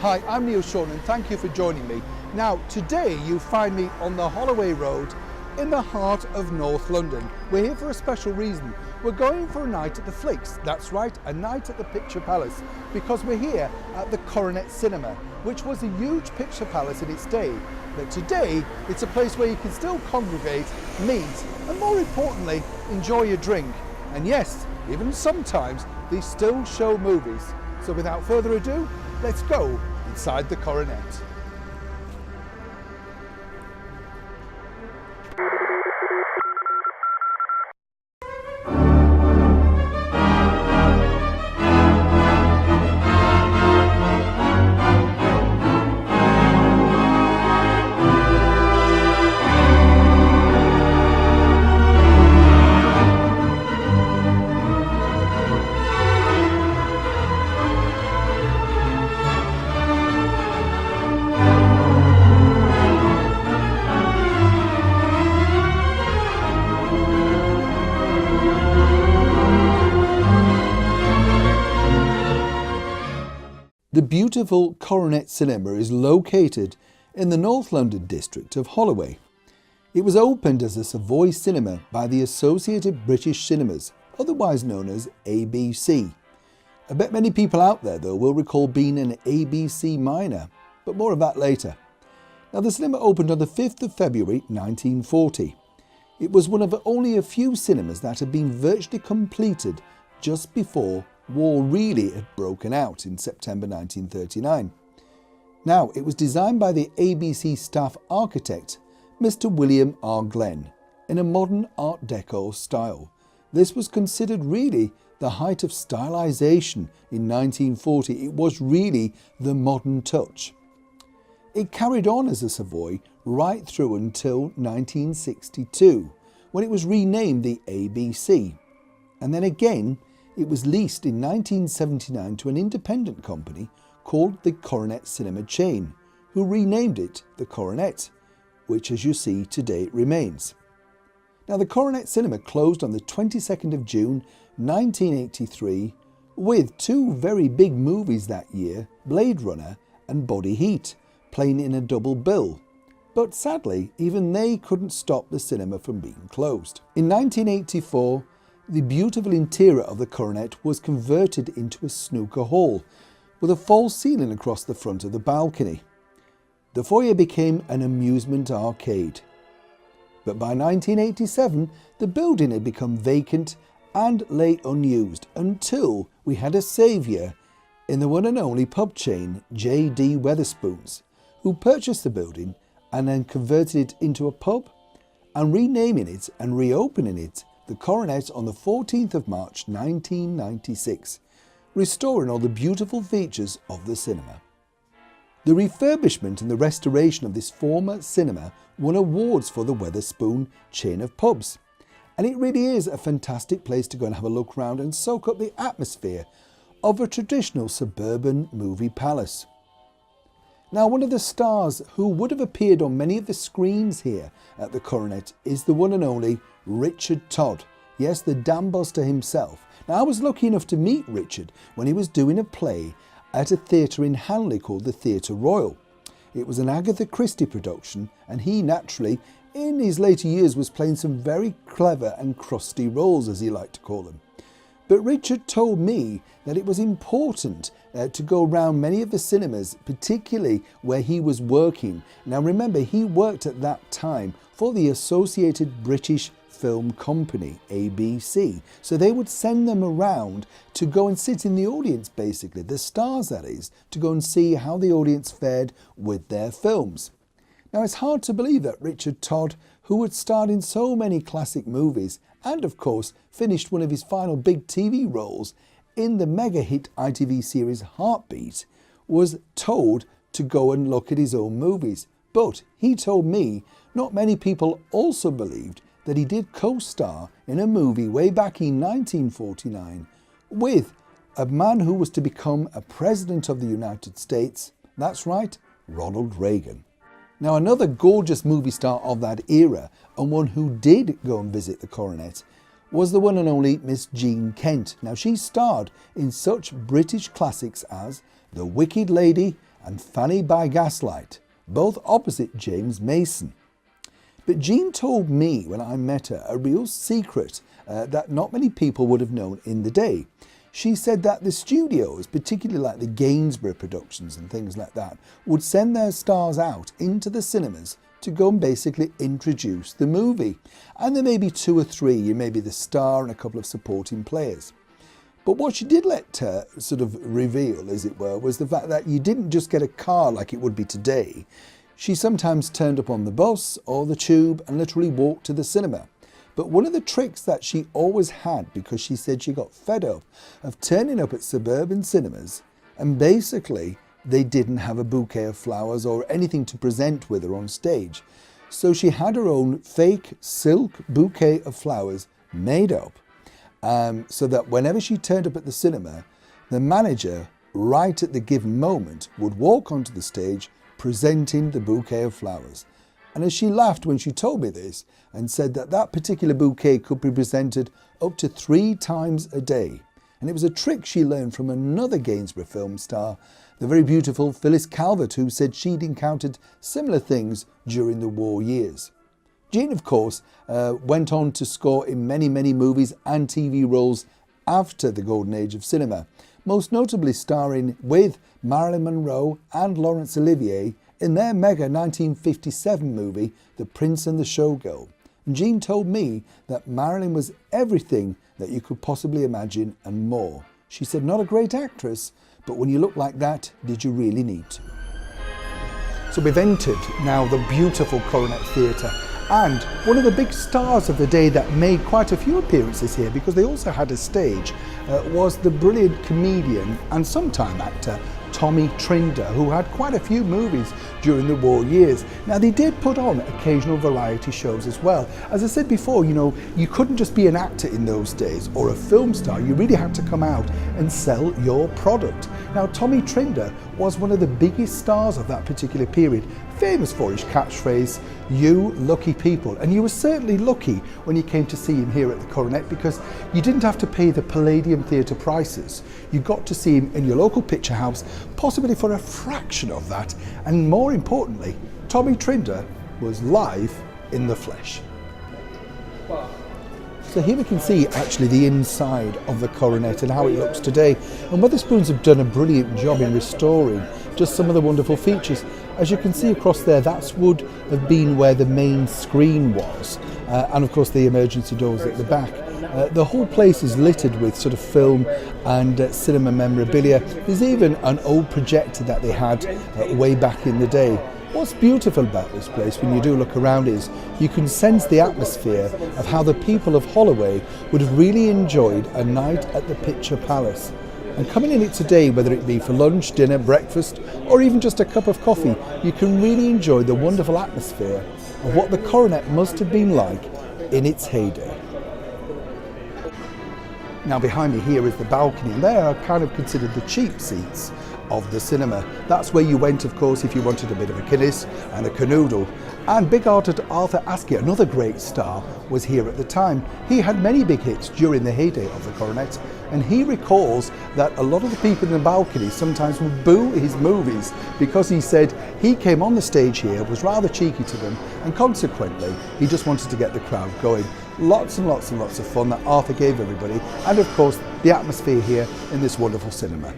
Hi, I'm Neil Shawn and thank you for joining me. Now, today you find me on the Holoway Road in the heart of North London. We're here for a special reason. We're going for a night at the Flicks. That's right, a night at the Picture Palace, because we're here at the Coronet Cinema, which was a huge picture palace in its day. But today, it's a place where you can still congregate, meet, and more importantly, enjoy your drink. And yes, even sometimes, they still show movies. So without further ado, let's go inside the Coronet. The beautiful Coronet Cinema is located in the North London district of Holloway. It was opened as a Savoy cinema by the Associated British Cinemas, otherwise known as ABC. I bet many people out there though will recall being an ABC minor, but more of that later. Now the cinema opened on the 5th of February 1940. It was one of only a few cinemas that had been virtually completed just before war really had broken out in September 1939. Now, it was designed by the ABC staff architect, Mr. William R. Glenn, in a modern Art Deco style. This was considered really the height of stylization in 1940. It was really the modern touch. It carried on as a Savoy right through until 1962, when it was renamed the ABC. And then again, it was leased in 1979 to an independent company called the Coronet Cinema Chain, who renamed it the Coronet, which as you see today it remains. Now the Coronet Cinema closed on the 22nd of June 1983 with two very big movies that year, Blade Runner and Body Heat, playing in a double bill. But sadly, even they couldn't stop the cinema from being closed. In 1984, the beautiful interior of the Coronet was converted into a snooker hall with a false ceiling across the front of the balcony. The foyer became an amusement arcade. But by 1987, the building had become vacant and lay unused until we had a saviour in the one and only pub chain D Wetherspoons, who purchased the building and then converted it into a pub and renaming it and reopening it the Coronet on the 14th of March 1996, restoring all the beautiful features of the cinema. The refurbishment and the restoration of this former cinema won awards for the Wetherspoon chain of pubs, and it really is a fantastic place to go and have a look around and soak up the atmosphere of a traditional suburban movie palace. Now, one of the stars who would have appeared on many of the screens here at the Coronet is the one and only Richard Todd. Yes, the dam buster himself. Now, I was lucky enough to meet Richard when he was doing a play at a theatre in Hanley called the Theatre Royal. It was an Agatha Christie production, and he naturally, in his later years, was playing some very clever and crusty roles, as he liked to call them. But Richard told me that it was important to go around many of the cinemas, particularly where he was working. Now remember, he worked at that time for the Associated British Film Company, ABC. So they would send them around to go and sit in the audience, basically, the stars that is, to go and see how the audience fared with their films. Now it's hard to believe that Richard Todd, who had starred in so many classic movies and of course finished one of his final big TV roles in the mega hit ITV series Heartbeat, was told to go and look at his own movies. But he told me not many people also believed that he did co-star in a movie way back in 1949 with a man who was to become a president of the United States. That's right, Ronald Reagan. Now, another gorgeous movie star of that era, and one who did go and visit the Coronet, was the one and only Miss Jean Kent. Now, she starred in such British classics as The Wicked Lady and Fanny by Gaslight, both opposite James Mason. But Jean told me when I met her a real secret that not many people would have known in the day. She said that the studios, particularly like the Gainsborough productions and things like that, would send their stars out into the cinemas to go and basically introduce the movie. And there may be 2 or 3, you may be the star and a couple of supporting players. But what she did let her sort of reveal, as it were, was the fact that you didn't just get a car like it would be today. She sometimes turned up on the bus or the tube and literally walked to the cinema. But one of the tricks that she always had, because she said she got fed up of turning up at suburban cinemas and basically they didn't have a bouquet of flowers or anything to present with her on stage. So she had her own fake silk bouquet of flowers made up, so that whenever she turned up at the cinema, the manager, right at the given moment, would walk onto the stage presenting the bouquet of flowers. And as she laughed when she told me this and said that that particular bouquet could be presented up to 3 times a day. And it was a trick she learned from another Gainsborough film star, the very beautiful Phyllis Calvert, who said she'd encountered similar things during the war years. Jean, of course, went on to score in many, many movies and TV roles after the golden age of cinema, most notably starring with Marilyn Monroe and Laurence Olivier in their mega 1957 movie, The Prince and the Showgirl. And Jean told me that Marilyn was everything that you could possibly imagine and more. She said, not a great actress, but when you look like that, did you really need to? So we've entered now the beautiful Coronet Theatre, and one of the big stars of the day that made quite a few appearances here, because they also had a stage, was the brilliant comedian and sometime actor Tommy Trinder, who had quite a few movies during the war years. Now, they did put on occasional variety shows as well. As I said before, you know, you couldn't just be an actor in those days or a film star. You really had to come out and sell your product. Now, Tommy Trinder was one of the biggest stars of that particular period, famous for his catchphrase, "You lucky people." And you were certainly lucky when you came to see him here at the Coronet, because you didn't have to pay the Palladium Theatre prices. You got to see him in your local picture house, possibly for a fraction of that. And more importantly, Tommy Trinder was live in the flesh. So here we can see actually the inside of the Coronet and how it looks today. And Wetherspoons have done a brilliant job in restoring just some of the wonderful features. As you can see across there, that would have been where the main screen was. And of course the emergency doors at the back. The whole place is littered with sort of film and cinema memorabilia. There's even an old projector that they had way back in the day. What's beautiful about this place when you do look around is you can sense the atmosphere of how the people of Holloway would have really enjoyed a night at the Picture Palace. And coming in it today, whether it be for lunch, dinner, breakfast, or even just a cup of coffee, you can really enjoy the wonderful atmosphere of what the Coronet must have been like in its heyday. Now behind me here is the balcony, and they are kind of considered the cheap seats of the cinema. That's where you went, of course, if you wanted a bit of a Guinness and a canoodle. And big-hearted Arthur Askey, another great star, was here at the time. He had many big hits during the heyday of the Coronet, and he recalls that a lot of the people in the balcony sometimes would boo his movies because he said he came on the stage here, was rather cheeky to them, and consequently he just wanted to get the crowd going. Lots and lots and lots of fun that Arthur gave everybody, and of course the atmosphere here in this wonderful cinema.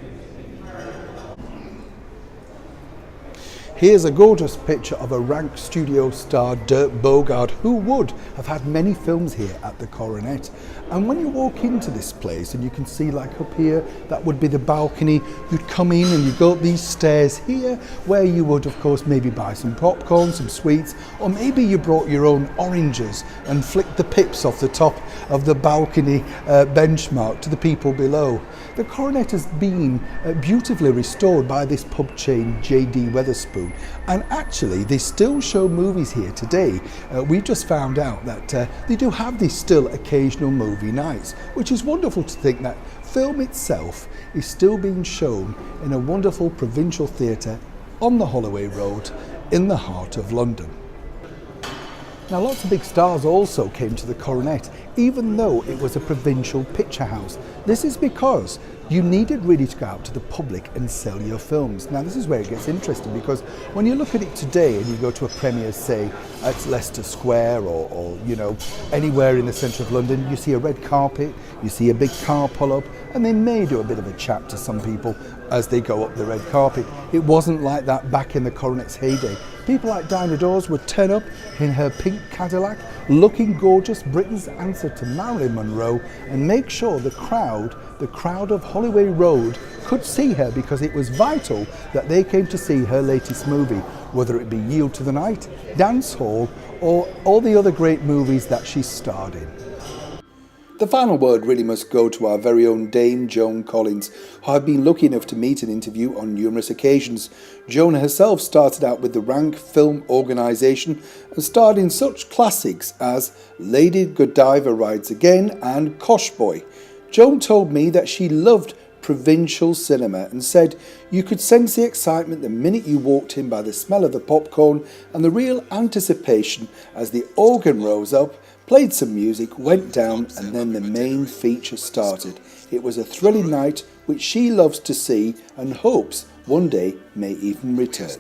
Here's a gorgeous picture of a rank studio star, Dirk Bogarde, who would have had many films here at the Coronet. And when you walk into this place, and you can see like up here, that would be the balcony, you'd come in and you go up these stairs here, where you would of course maybe buy some popcorn, some sweets, or maybe you brought your own oranges and flicked the pips off the top of the balcony benchmark to the people below. The Coronet has been beautifully restored by this pub chain, D Wetherspoon, and actually they still show movies here today. We've just found out that they do have these still occasional movie nights, which is wonderful to think that film itself is still being shown in a wonderful provincial theatre on the Holoway Road in the heart of London. Now lots of big stars also came to the Coronet, even though it was a provincial picture house. This is because you needed really to go out to the public and sell your films. Now this is where it gets interesting, because when you look at it today and you go to a premiere, say at Leicester Square or you know, anywhere in the centre of London, you see a red carpet, you see a big car pull up, and they may do a bit of a chat to some people as they go up the red carpet. It wasn't like that back in the Coronet's heyday. People like Dinah Dawes would turn up in her pink Cadillac, looking gorgeous, Britain's answer to Marilyn Monroe, and make sure the crowd of Holoway Road could see her, because it was vital that they came to see her latest movie, whether it be Yield to the Night, Dance Hall, or all the other great movies that she starred in. The final word really must go to our very own Dame Joan Collins, who I've been lucky enough to meet and interview on numerous occasions. Joan herself started out with the Rank Film Organisation and starred in such classics as Lady Godiva Rides Again and Kosh Boy. Joan told me that she loved provincial cinema and said you could sense the excitement the minute you walked in by the smell of the popcorn and the real anticipation as the organ rose up, played some music, went down, and then the main feature started. It was a thrilling night which she loves to see and hopes one day may even return.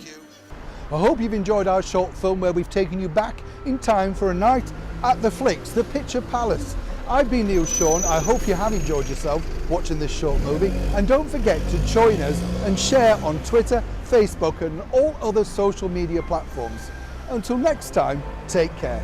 I hope you've enjoyed our short film where we've taken you back in time for a night at the Flicks, the Picture Palace. I've been Neil Sean. I hope you have enjoyed yourself watching this short movie, and don't forget to join us and share on Twitter, Facebook and all other social media platforms. Until next time, take care.